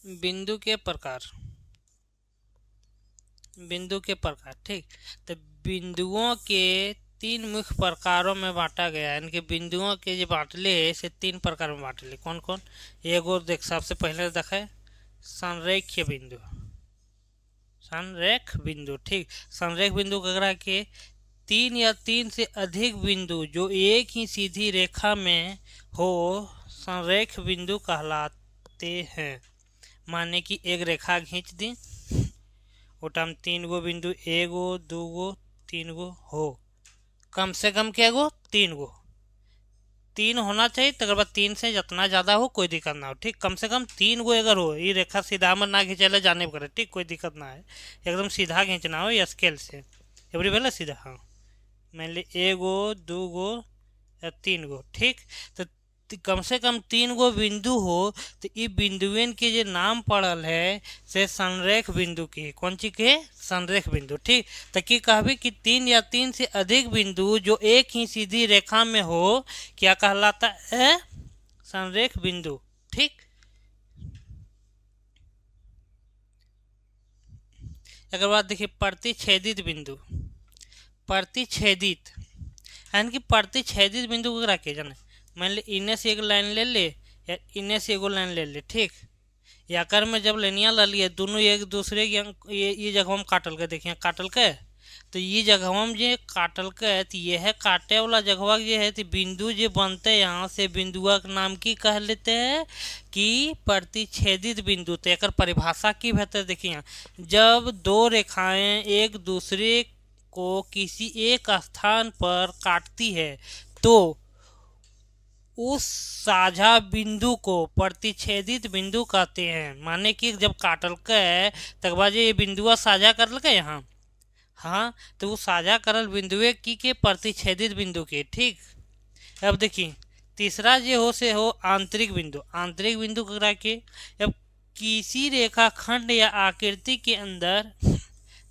बिंदु के प्रकार। बिंदु के प्रकार, ठीक। तो बिंदुओं के तीन मुख्य प्रकारों में बांटा गया है। इनके बिंदुओं के जो बांटले है इसे तीन प्रकार में बांटले। कौन कौन? एगो देख, सबसे पहले देखे संरेख्य बिंदु। संरेख बिंदु, ठीक। संरेख बिंदु ककरा के तीन या तीन से अधिक बिंदु जो एक ही सीधी रेखा में हो संरेख बिंदु कहलाते हैं। माने कि एक रेखा खींच दी, ओटा में तीन गो बिंदु, एगो दूगो तीन गो हो, कम से कम क्या गो? तीन गो। तीन होना चाहिए, तकर बाद तीन से जितना ज्यादा हो कोई दिक्कत ना हो, ठीक। कम से कम तीन गो अगर हो, ये रेखा सीधा में ना खींचे जाने करे, ठीक, कोई दिक्कत ना है। एकदम सीधा खींचना हो स्केल से, एवरी पहले सीधा। हाँ, मान ली एगो दूगो या तीन गो, ठीक। तो कम से कम तीन गो बिंदु हो तो ये बिंदुएं के जो नाम पड़ल है से संरेख बिंदु की। कौन चीज के? संरेख बिंदु, ठीक। तो की कहबी कि तीन या तीन से अधिक बिंदु जो एक ही सीधी रेखा में हो क्या कहलाता है? संरेख बिंदु, ठीक। अगर बात देखिए प्रतिच्छेदित बिंदु। प्रतिच्छेदित यानी कि प्रतिच्छेदित बिंदु को रखे जाने, मान ली इन्हें से एक लाइन ले ले या इन्हें से एगो लाइन ले ले, ठीक। या कर में जब लाइनिया ला लिए दोनों एक दूसरे के ये जगह हम काटल के देखिए, काटल के तो ये जगह हम जो काटल के तो ये है काटे वाला जगह जो है तो बिंदु जो बनते यहाँ से बिंदुआ का नाम की कह लेते हैं कि प्रतिच्छेदित बिंदु। तो एक परिभाषा की बेहतर देखिए, जब दो रेखाएं एक दूसरे को किसी एक स्थान पर काटती है तो उस साझा बिंदु को प्रतिच्छेदित बिंदु कहते हैं। माने कि जब काटल के तक बाद ये बिंदुआ साझा करल के यहाँ, हाँ, तो वो साझा करल बिंदुए की के प्रतिच्छेदित बिंदु के, ठीक। अब देखिए तीसरा जो हो से हो आंतरिक बिंदु। आंतरिक बिंदु करा के अब किसी रेखाखंड या आकृति के अंदर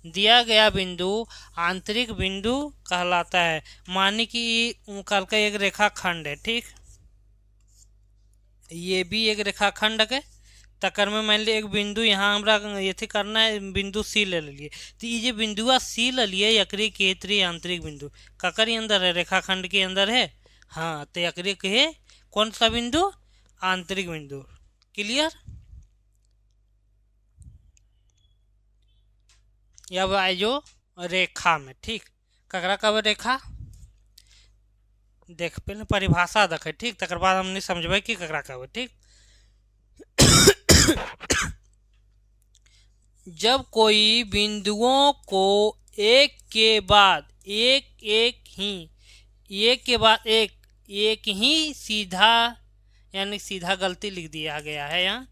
दिया गया बिंदु आंतरिक बिंदु कहलाता है। माने कि कल का एक रेखाखंड है, ठीक, ये भी एक रेखाखंड है। तकर में मान ली एक बिंदु यहाँ हमरा ये करना है, बिंदु सी ले लिए तो ये जो बिंदुआ सी ले लिए एकरी केतरी आंतरिक बिंदु ककर अंदर है? रेखाखंड के अंदर है। हाँ, तो एकरी के कौन सा बिंदु? आंतरिक बिंदु। क्लियर? अब आए जो रेखा में, ठीक। ककरा कब रेखा देख पहले परिभाषा देखे, ठीक, तकर बाद हमने समझबे कि ककरा कब, ठीक। जब कोई बिंदुओं को एक के बाद एक ही सीधा, यानी सीधा गलती लिख दिया गया है यहाँ,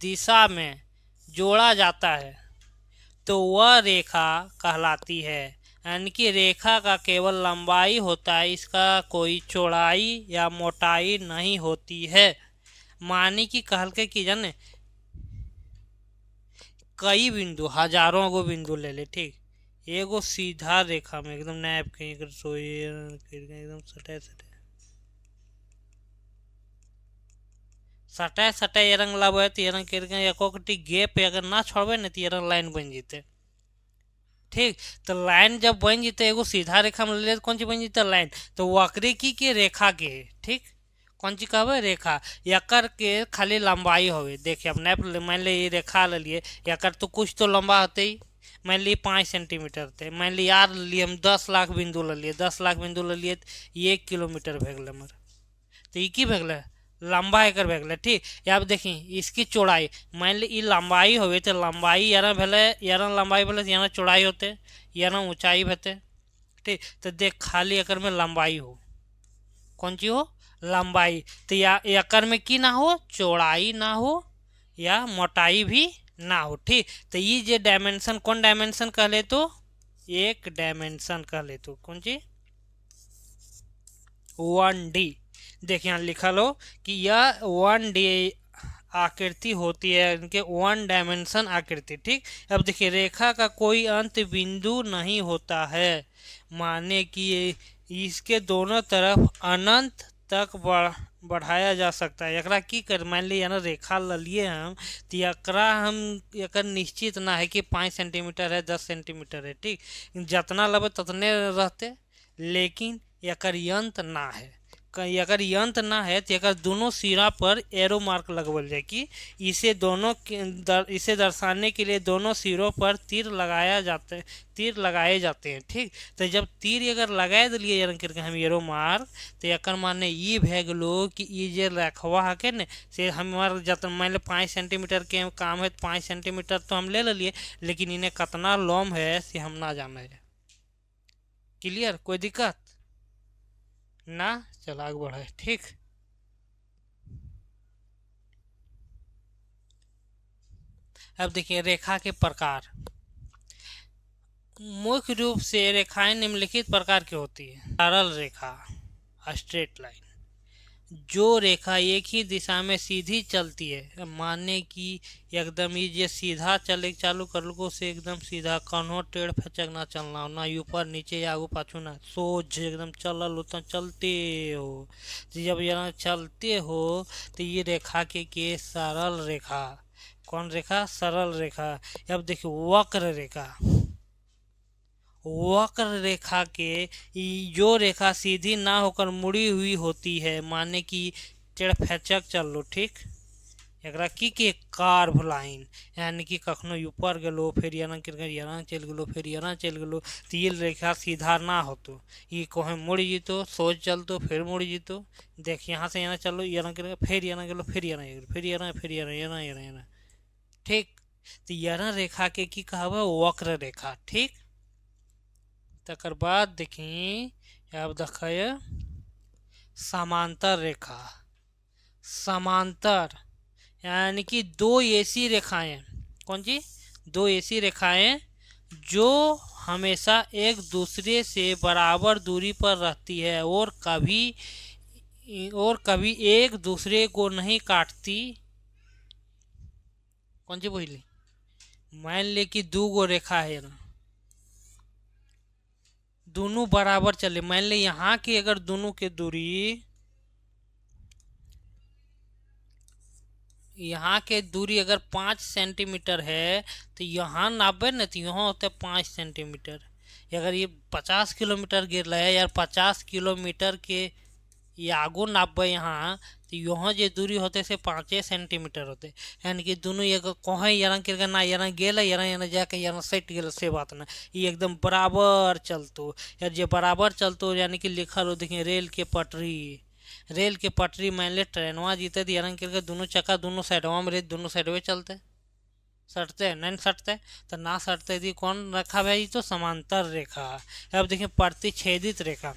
दिशा में जोड़ा जाता है तो वह रेखा कहलाती है। यानी कि रेखा का केवल लंबाई होता है, इसका कोई चौड़ाई या मोटाई नहीं होती है। मानी कि कहल के कि जाने कई बिंदु, हजारों गो बिंदु ले ले, ठीक। एगो सीधा रेखा में एकदम नैप के एकदम सटे सटे सटे सटे ये रंग लाबे तो ये रंग के एको गैप अगर ना छोड़बे न तो ये रंग लाइन बन जीते, ठीक। तो लाइन जब बन जीते एगो सीधा रेखा में ले कौन चीज बन जीते? लाइन। तो वक्री की के रेखा के, ठीक, कौन चीज कहबे? रेखा। यकर के खाली लंबाई होवे। देखिए अब नैप मान ली ये रेखा ले लिए, यकर तो कुछ तो लंबा होते ही, मान ली 5 सेंटीमीटर थे, मान ली यार लिए हम 10 लाख बिंदु ले लिए, 10 लाख बिंदु ले लिए तो 1 किलोमीटर भगल हमारे, तो ये की भगल लंबा एकर भगल, ठीक। अब देखी इसकी चौड़ाई, मान ली ये लंबाई होवे तो लंबाई यारा भले, यारा लंबाई भले यारा चौड़ाई होते, यारा ऊंचाई भते, ठीक। तो देख खाली एकर में लंबाई हो, कौन चीज हो? लंबाई। तो या एकर में की ना हो? चौड़ाई ना हो या मोटाई भी ना हो, ठीक। तो ये जो डायमेंशन कौन डायमेंशन कह ले तो? एक डायमेंशन कह ले तो कौन चीज? 1D। देखिए यहाँ लिखा लो कि यह 1D आकृति होती है, इनके 1 डायमेंशन आकृति, ठीक। अब देखिए रेखा का कोई अंत बिंदु नहीं होता है, माने कि इसके दोनों तरफ अनंत तक बढ़ाया जा सकता है। एकरा की कर मान ली ना रेखा लिए हम, तो एकरा हम एकर निश्चित ना है कि 5 सेंटीमीटर है 10 सेंटीमीटर है, ठीक, जितना लेबे ततने रहते, लेकिन एकर यंत्र ना है। अगर यंत्र ना है तो एकर दोनों सिरा पर एरो मार्क लगवल जाए कि इसे दर्शाने के लिए दोनों सिरों पर तीर लगाए जाते हैं, ठीक। तो जब तीर अगर लगाए दिलिए करके हम एरो मार्क, तो एकर माने ये भे गलो कि ये जे रखवा है न से हमार जतन मान लो 5 सेंटीमीटर के काम है, 5 सेंटीमीटर तो हम ले लिए, लेकिन इन्हें कितना लॉम है से हम ना जाने। क्लियर? कोई दिक्कत ना? चल आगे बढ़े, ठीक। अब देखिए रेखा के प्रकार। मुख्य रूप से रेखाएं निम्नलिखित प्रकार की होती है। सरल रेखा, स्ट्रेट लाइन, जो रेखा एक ही दिशा में सीधी चलती है, माने कि एकदम ये सीधा चले चालू कर लो से एकदम सीधा, कौनो टेढ़ फचक ना चलना, ना ऊपर नीचे या आगू पाछू ना, सोच एकदम चलल हो तो चलते हो। तो जब यहाँ चलते हो तो ये रेखा के सरल रेखा। कौन रेखा? सरल रेखा। अब देखिए वक्र रेखा। वक्र रेखा के जो रेखा सीधी ना होकर मुड़ी हुई होती है, माने कि टेढ़ फैचक चल लो, ठीक, एकरा की के कार्व लाइन, यानी कि कखनो ऊपर गेलो फिर यहाँ चल गेलो फिर यहाँ चल गेलो, तो ये रेखा सीधा ना हो तो ये कहीं मुड़ जीतो, सोच चलतो फिर मुड़ जीतो। देख यहाँ से यहाँ चलो, यहाँ फिर यहाँ गेलो फिर यहाँ फिर यहाँ फिर यहाँ, ठीक। तो यहाँ रेखा के की कहबे? वक्र रेखा, ठीक। तकर बाद देखी अब देख समांतर रेखा। समांतर यानी कि दो ऐसी रेखाएं, कौन सी? दो ऐसी रेखाएं जो हमेशा एक दूसरे से बराबर दूरी पर रहती है और कभी एक दूसरे को नहीं काटती। कौन सी बोली? मान ले कि दो गो रेखा है ना, दोनों बराबर चले, मान ले यहाँ की अगर दोनों की दूरी, यहाँ के दूरी अगर 5 सेंटीमीटर है तो यहाँ नापे न तो यहाँ होता है 5 सेंटीमीटर। अगर ये 50 किलोमीटर गिर रहा है यार, 50 किलोमीटर के ये आगो नापे यहाँ, तो यहाँ जो दूरी होते से 5 सेंटीमीटर होते, यानी कि दोनों एक कहें यहाँ कर ना यहाँ गेल यहाँ जाके यहाँ सट गए से बात ना, ये एकदम बराबर चलतो। यार जो बराबर चलतो यानी कि लिखल हो देखिए रेल के पटरी। रेल के पटरी मान ले ट्रेनवा जीते तो यहाँ करके दोनों चक्का दोनों साइडवा में दोनों साइडवे चलते, सटते नहीं सटते, तो ना सटते थी कौन रेखा भाई? तो समांतर रेखा। अब देखिए प्रतिच्छेदित रेखा।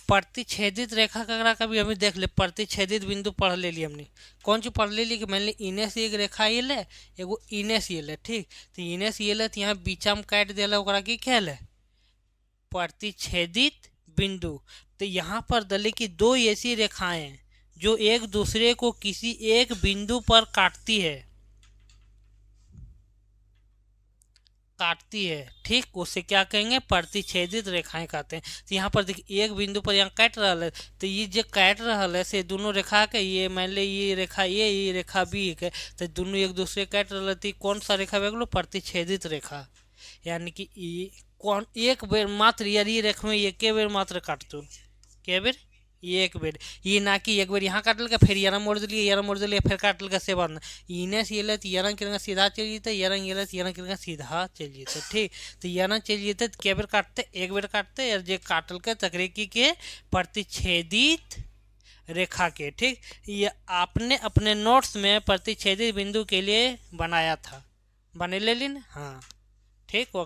प्रतिच्छेदित रेखा ककरा कभी हमें देख ले, प्रतिच्छेदित बिंदु पढ़ ले ली हमने। कौन सी पढ़ ले ली कि मान ली इने से एक रेखा ये ले, एगो इने से ये ले, ठीक। तो इने से ये ले तो यहाँ बीचा में काट दिया, ओकरा की खेल है? प्रतिच्छेदित बिंदु। तो यहाँ पर दले की दो ऐसी रेखाएं जो एक दूसरे को किसी एक बिंदु पर काटती है, ठीक, उसे क्या कहेंगे? प्रतिच्छेदित रेखाएं कहते हैं। तो यहाँ पर देखिए एक बिंदु पर यहाँ काट रहा है, तो ये जो काट रहा है से दोनों रेखा के, ये मान ले ये रेखा ये रेखा बी के, तो दोनों एक दूसरे काट रहा थी, कौन सा रेखा बेगलो? प्रतिच्छेदित रेखा। यानी कि कौन एक बेर मात्र यार ये रेखा में एक बेर मात्र काटतो, के बेर? एक बेर। ये ना कि एक बेर यहाँ काट लगा फिर यहाँ मोड़ दिलिए, यहाँ मोड़ दिलिए फिर काट लगा से बात ना, इन्हें से ये तो यहाँ किरंगा सीधा चल जीते, यहाँ ये यहाँ किरंगा सीधा चल जीते, ठीक। तो यहाँ चल जीते तो क्या बेर काटते? एक बेर काटते, यार जे काटल के तकरीकी के प्रतिच्छेदित रेखा के, ठीक। ये आपने अपने नोट्स में प्रतिच्छेदित बिंदु के लिए बनाया था, बने ले लिन, हाँ, ठीक।